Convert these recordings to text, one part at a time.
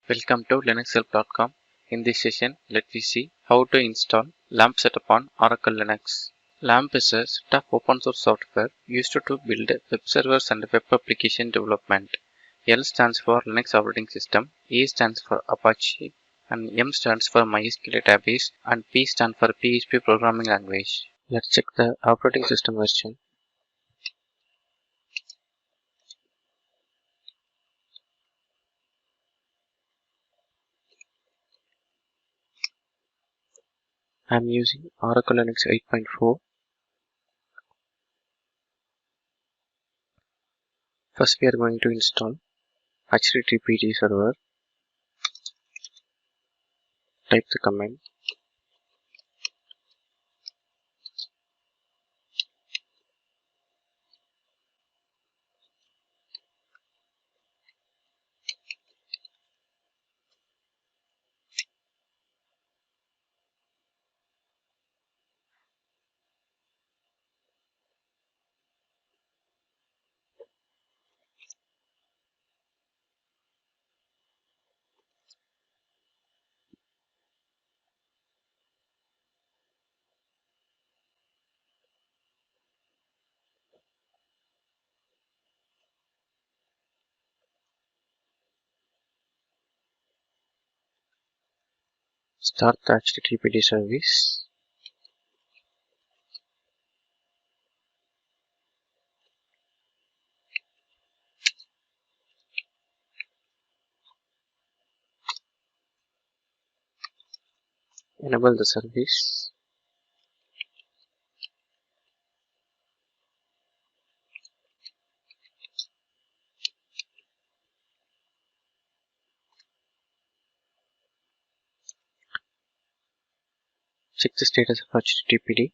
Welcome to linuxhelp.com. In this session, let me see how to install LAMP setup on Oracle Linux. LAMP is a set of open source software used to build web servers and web application development. L stands for Linux operating system, A stands for Apache, and M stands for MySQL database, and P stands for PHP programming language. Let's check the operating system version. I am using Oracle Linux 8.4. First, we are going to install HTTP Server. Type the command. Start the HTTP service. Enable the service. Check the status of HTTPD.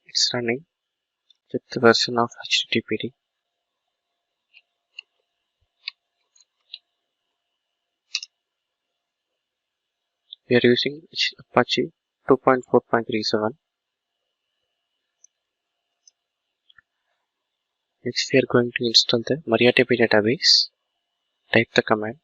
It's running. Check the version of HTTPD. We are using Apache 2.4.37. Next, we are going to install the MariaDB database. Type the command.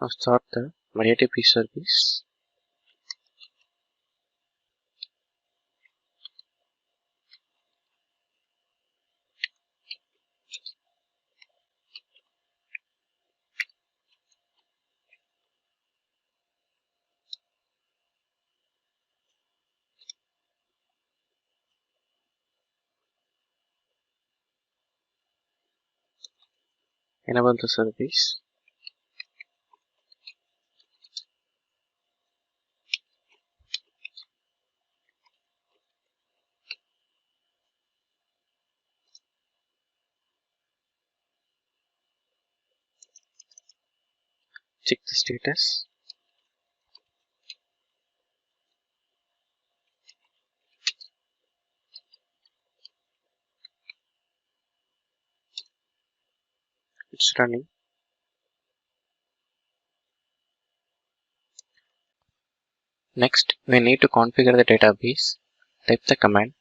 Now start the MariaDB service. Enable the service. Check the status. It's running. Next, we need to configure the database. Type the command.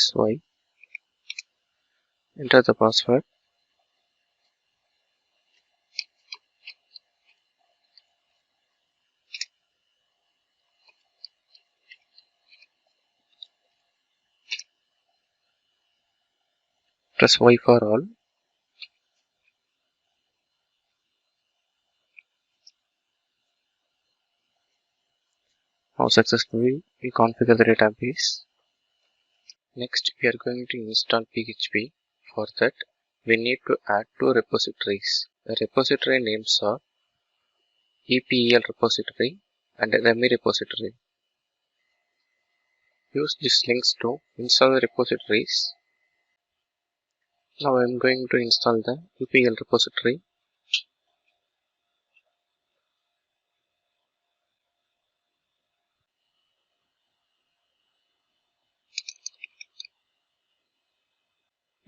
Press Y. Enter the password. Press Y for all. Now successfully we configure the database. Next, we are going to install PHP. For that, we need to add two repositories. The repository names are EPEL repository and REMI repository. Use these links to install the repositories. Now I am going to install the EPEL repository.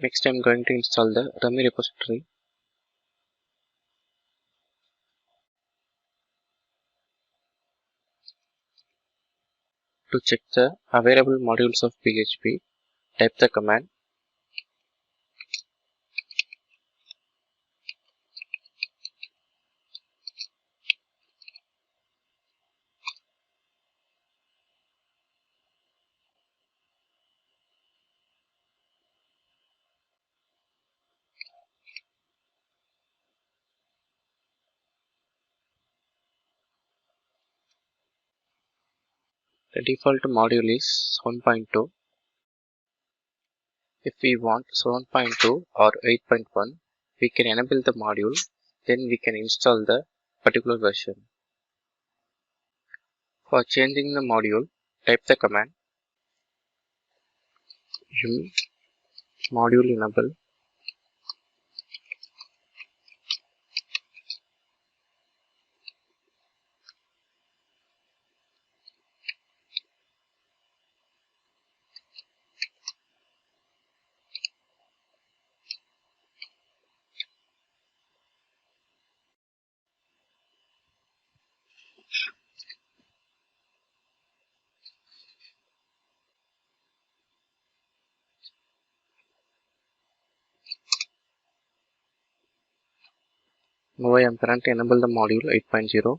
Next I am going to install the REMI repository. To check the available modules of PHP, type the command the default module is 7.2. If we want 7.2 or 8.1, we can enable the module, then we can install the particular version. For changing the module, type the command yum module enable Now I am currently enable the module 8.0.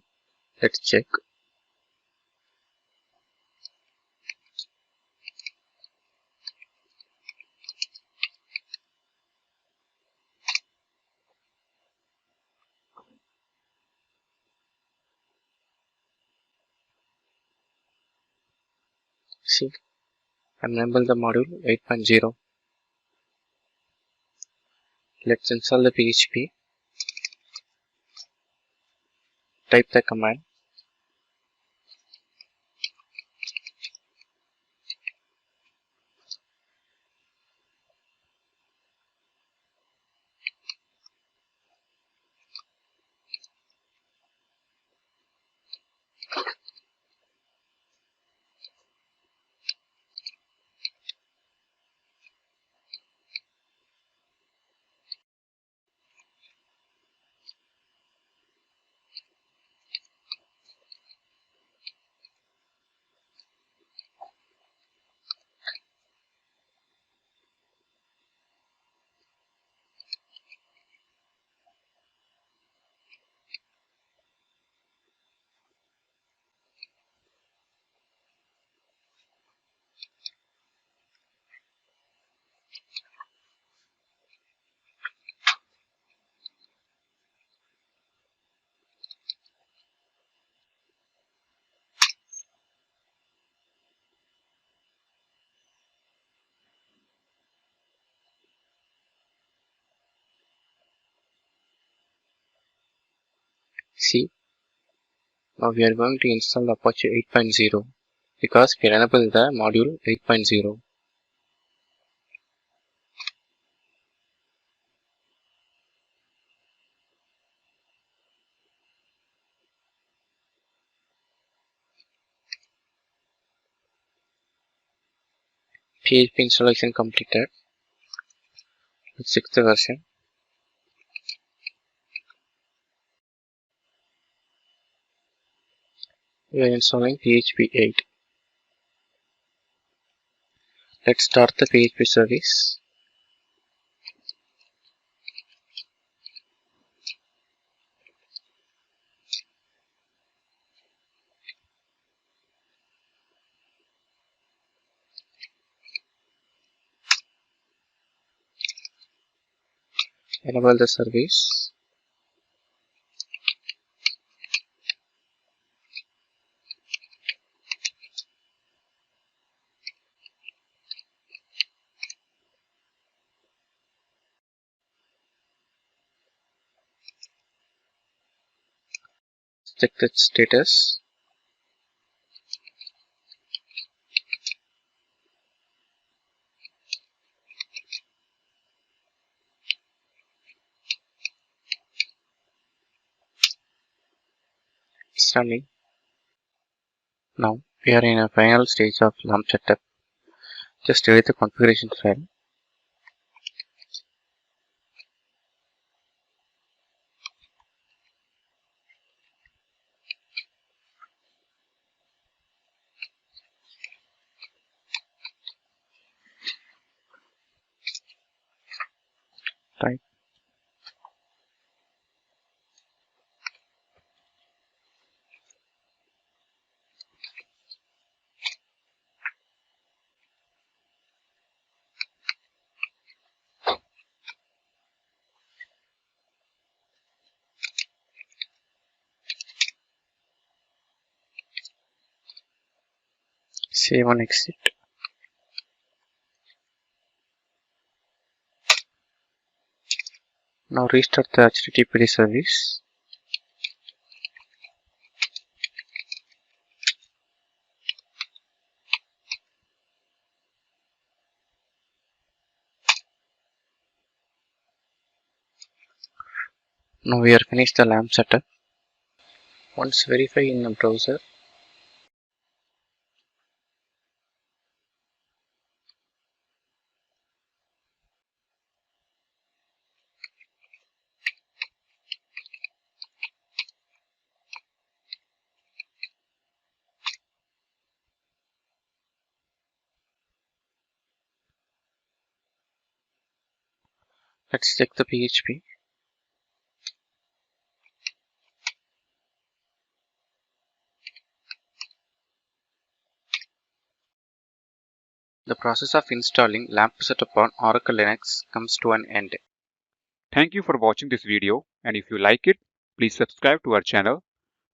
Let's check. See, I enable the module 8.0. Let's install the PHP. Type the command C. Now we are going to install Apache 8.0 because we enable the module 8.0. PHP installation completed. Let's check the version. We are installing PHP 8. Let's start the PHP service. Enable the service. check the status. It's running. Now we are in a final stage of LAMP setup. Just edit the configuration file. Type save and exit. Now restart the HTTP service. Now we are finished the LAMP setup. Once verify in the browser. Let's check the PHP. The process of installing LAMP setup on Oracle Linux comes to an end. Thank you for watching this video, and if you like it, please subscribe to our channel.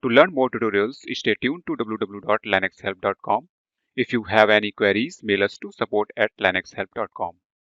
To learn more tutorials, stay tuned to www.linuxhelp.com. If you have any queries, mail us to support@linuxhelp.com.